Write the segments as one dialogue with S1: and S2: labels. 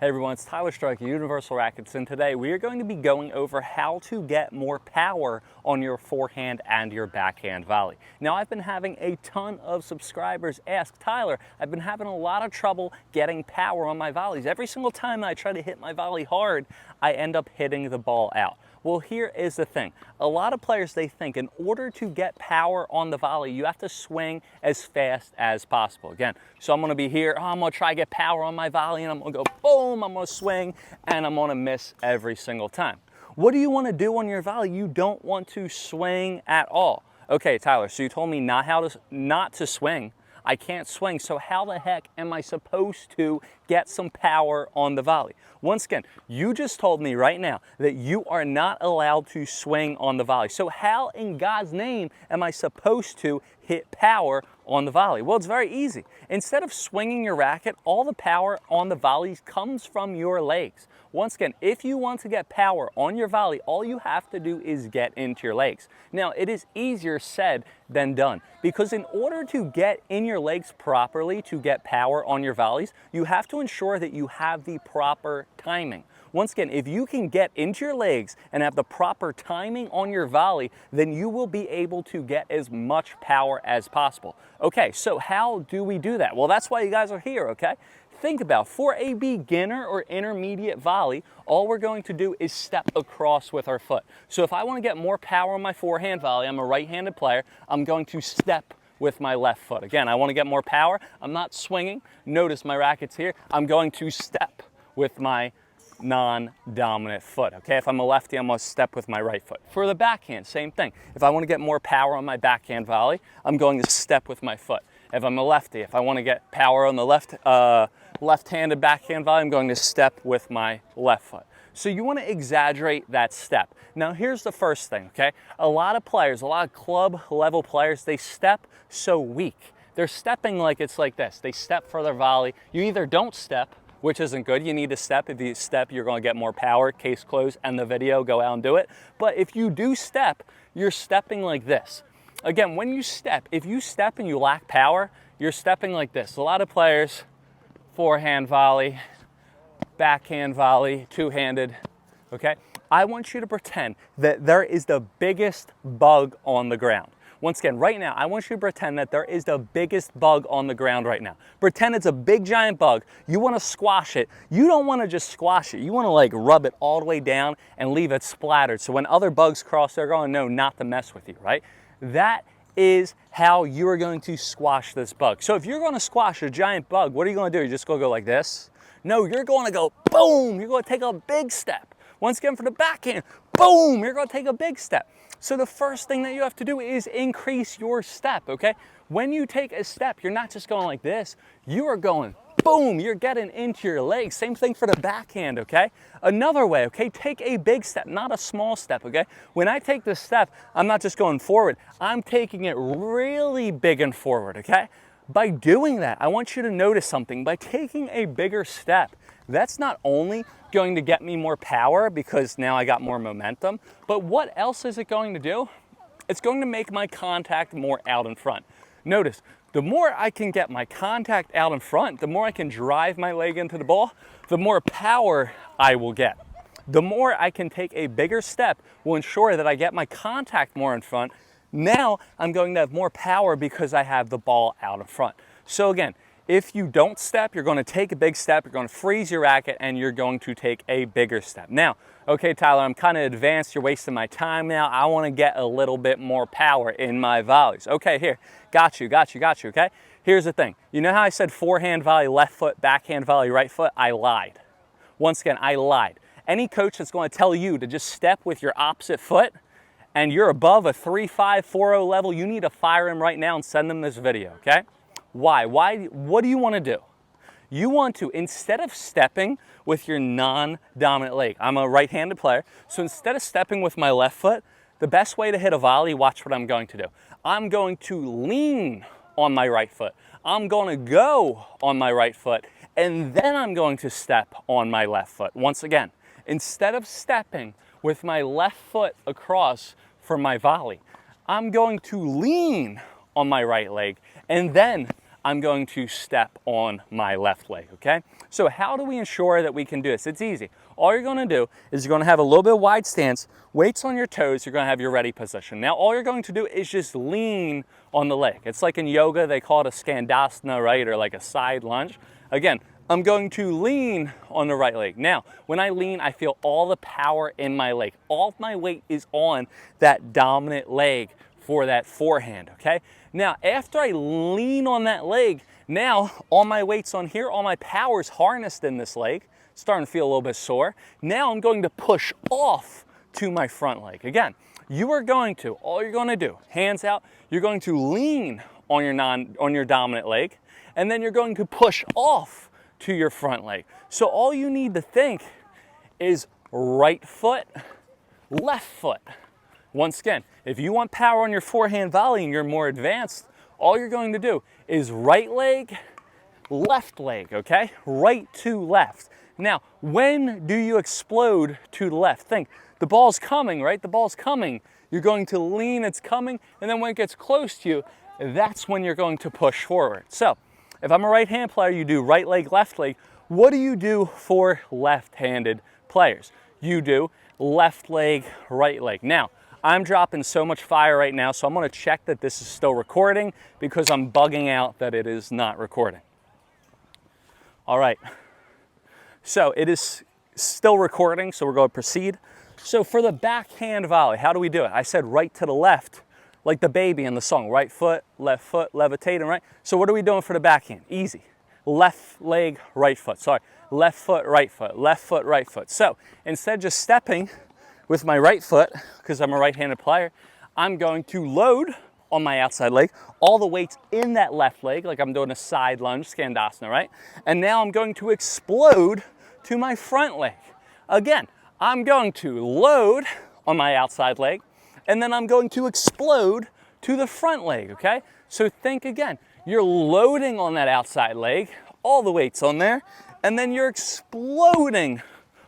S1: Hey everyone, it's Tyler Striker, Universal Rackets, and today we are going to be going over how to get more power on your forehand and your backhand volley. Now, I've been having a ton of subscribers ask, Tyler, I've been having a lot of trouble getting power on my volleys. Every single time I try to hit my volley hard, I end up hitting the ball out. Well, here is the thing. A lot of players, they think in order to get power on the volley, you have to swing as fast as possible. Again, so I'm gonna be here, I'm gonna try to get power on my volley, and I'm gonna go boom, I'm gonna swing, and I'm gonna miss every single time. What do you wanna do on your volley? You don't want to swing at all. Okay, Tyler, so you told me not to swing. I can't swing, so how the heck am I supposed to get some power on the volley? Once again, you just told me right now that you are not allowed to swing on the volley. So how in God's name am I supposed to hit power on the volley? Well, it's very easy. Instead of swinging your racket, all the power on the volleys comes from your legs. Once again, if you want to get power on your volley, all you have to do is get into your legs. Now, it is easier said than done, because in order to get in your legs properly to get power on your volleys, you have to ensure that you have the proper timing. Once again, if you can get into your legs and have the proper timing on your volley, then you will be able to get as much power as possible. Okay, so how do we do that? Well, that's why you guys are here, okay? Think about, for a beginner or intermediate volley, all we're going to do is step across with our foot. So if I want to get more power on my forehand volley, I'm a right-handed player, I'm going to step with my left foot. Again, I want to get more power, I'm not swinging. Notice my racket's here. I'm going to step with my non-dominant foot, okay? If I'm a lefty, I'm gonna step with my right foot. For the backhand, same thing. If I wanna get more power on my backhand volley, I'm going to step with my foot. If I'm a lefty, if I wanna get power on the left-handed backhand volley, I'm going to step with my left foot. So you wanna exaggerate that step. Now here's the first thing, okay? A lot of players, a lot of club level players, they step so weak. They're stepping like it's like this. They step for their volley. You either don't step, which isn't good. You need to step. If you step, you're going to get more power. Case closed, end the video, go out and do it. But if you do step, you're stepping like this. Again, when you step, if you step and you lack power, you're stepping like this. A lot of players, forehand volley, backhand volley, two-handed, okay? I want you to pretend that there is the biggest bug on the ground. Once again, right now, I want you to pretend that there is the biggest bug on the ground right now. Pretend it's a big giant bug. You want to squash it. You don't want to just squash it. You want to like rub it all the way down and leave it splattered. So when other bugs cross, they're going to know not to mess with you, right? That is how you are going to squash this bug. So if you're going to squash a giant bug, what are you going to do? You're just going to go like this? No, you're going to go boom. You're going to take a big step. Once again, for the backhand, boom, you're going to take a big step. So the first thing that you have to do is increase your step, okay? When you take a step, you're not just going like this, you are going boom, you're getting into your legs. Same thing for the backhand, okay? Another way, okay, take a big step, not a small step, okay? When I take this step, I'm not just going forward, I'm taking it really big and forward, okay? By doing that, I want you to notice something. By taking a bigger step, that's not only going to get me more power because now I got more momentum, but what else is it going to do? It's going to make my contact more out in front. Notice, the more I can get my contact out in front, the more I can drive my leg into the ball, the more power I will get. The more I can take a bigger step will ensure that I get my contact more in front. Now I'm going to have more power because I have the ball out in front. So again, if you don't step, you're going to take a big step, you're going to freeze your racket, and you're going to take a bigger step. Now, okay, Tyler, I'm kind of advanced, you're wasting my time now. I want to get a little bit more power in my volleys. Okay, here, got you, okay? Here's the thing. You know how I said forehand volley, left foot, backhand volley, right foot? I lied. Once again, I lied. Any coach that's going to tell you to just step with your opposite foot and you're above a 3.5, 4.0 level, you need to fire him right now and send them this video, okay? Why? What do you want to do? You want to, instead of stepping with your non-dominant leg, I'm a right-handed player, so instead of stepping with my left foot, the best way to hit a volley, watch what I'm going to do. I'm going to lean on my right foot. I'm going to go on my right foot, and then I'm going to step on my left foot. Once again, instead of stepping with my left foot across for my volley, I'm going to lean on my right leg, and then I'm going to step on my left leg, okay? So how do we ensure that we can do this? It's easy. All you're gonna do is you're gonna have a little bit wide stance, weights on your toes, you're gonna have your ready position. Now all you're going to do is just lean on the leg. It's like in yoga, they call it a skandasana, right? Or like a side lunge. Again, I'm going to lean on the right leg. Now, when I lean, I feel all the power in my leg. All of my weight is on that dominant leg for that forehand, okay? Now, after I lean on that leg, now all my weight's on here, all my power's harnessed in this leg, starting to feel a little bit sore. Now I'm going to push off to my front leg. Again, all you're gonna do, hands out, you're going to lean on your dominant leg, and then you're going to push off to your front leg. So all you need to think is right foot, left foot. Once again, if you want power on your forehand volley and you're more advanced, all you're going to do is right leg, left leg, okay? Right to left. Now, when do you explode to the left? Think, the ball's coming, right? The ball's coming. You're going to lean, it's coming, and then when it gets close to you, that's when you're going to push forward. So, if I'm a right-hand player, you do right leg, left leg. What do you do for left-handed players? You do left leg, right leg. Now, I'm dropping so much fire right now, so I'm gonna check that this is still recording because I'm bugging out that it is not recording. All right, so it is still recording, so we're gonna proceed. So for the backhand volley, how do we do it? I said right to the left, like the baby in the song, right foot, levitating, right? So what are we doing for the backhand? Easy, left leg, right foot, sorry. Left foot, right foot, left foot, right foot. So instead of just stepping with my right foot, because I'm a right-handed player, I'm going to load on my outside leg, all the weight's in that left leg, like I'm doing a side lunge, skandasana, right? And now I'm going to explode to my front leg. Again, I'm going to load on my outside leg, and then I'm going to explode to the front leg, okay? So think again, you're loading on that outside leg, all the weight's on there, and then you're exploding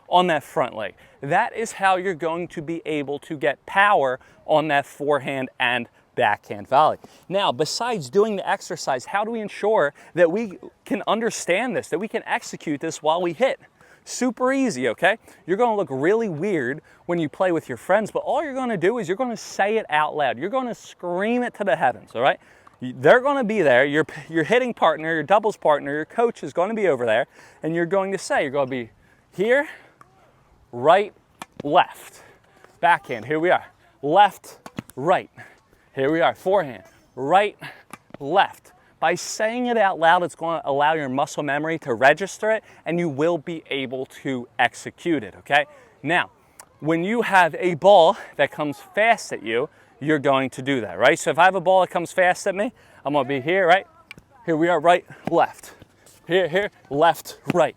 S1: on that front leg. That is how you're going to be able to get power on that forehand and backhand volley. Now, besides doing the exercise, how do we ensure that we can understand this, that we can execute this while we hit? Super easy, okay? You're gonna look really weird when you play with your friends, but all you're gonna do is you're gonna say it out loud. You're gonna scream it to the heavens, all right? They're gonna be there, your hitting partner, your doubles partner, your coach is gonna be over there, and you're going to say, you're gonna be here, right, left, backhand, here we are, left, right, here we are, forehand, right, left. By saying it out loud, it's going to allow your muscle memory to register it, and you will be able to execute it, okay? Now, when you have a ball that comes fast at you, you're going to do that, right? So if I have a ball that comes fast at me, I'm gonna be here, right? Here we are, right, left. Here, left, right.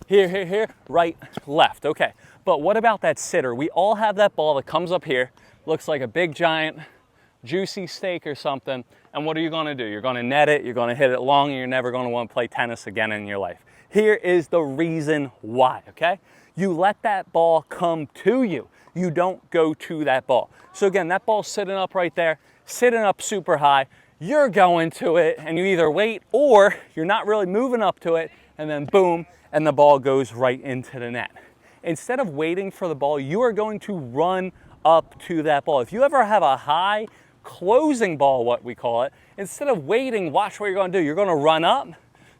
S1: Here, right, left, okay. But what about that sitter? We all have that ball that comes up here, looks like a big giant juicy steak or something, and what are you gonna do? You're gonna net it, you're gonna hit it long, and you're never gonna wanna play tennis again in your life. Here is the reason why, okay? You let that ball come to you. You don't go to that ball. So again, that ball's sitting up right there, sitting up super high. You're going to it, and you either wait or you're not really moving up to it, and then boom, and the ball goes right into the net. Instead of waiting for the ball, you are going to run up to that ball. If you ever have a high closing ball, what we call it, instead of waiting, watch what you're gonna do. You're gonna run up,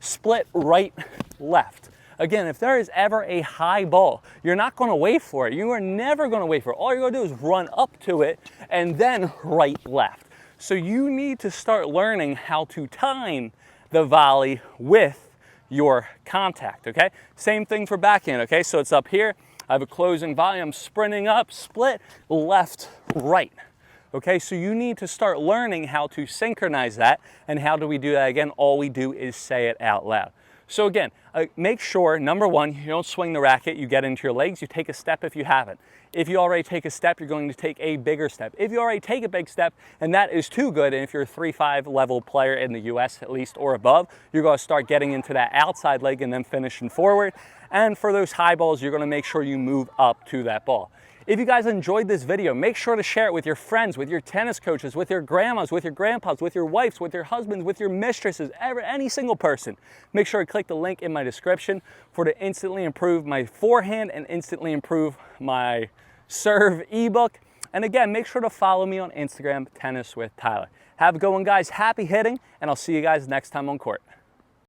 S1: split right, left. Again, if there is ever a high ball, you're not gonna wait for it. You are never gonna wait for it. All you're gonna do is run up to it and then right, left. So you need to start learning how to time the volley with your contact, okay? Same thing for backhand, okay? So it's up here, I have a closing volley, I'm sprinting up, split, left, right. Okay, so you need to start learning how to synchronize that. And how do we do that? Again, all we do is say it out loud. So again, make sure, number one, you don't swing the racket, you get into your legs, you take a step if you haven't. If you already take a step, you're going to take a bigger step. If you already take a big step, and that is too good, and if you're a 3-5 level player in the US at least or above, you're going to start getting into that outside leg and then finishing forward. And for those high balls, you're going to make sure you move up to that ball. If you guys enjoyed this video, make sure to share it with your friends, with your tennis coaches, with your grandmas, with your grandpas, with your wives, with your husbands, with your mistresses, any single person. Make sure to click the link in my description to instantly improve my forehand and instantly improve my serve ebook. And again, make sure to follow me on Instagram, Tennis with Tyler. Have a good one, guys. Happy hitting, and I'll see you guys next time on court.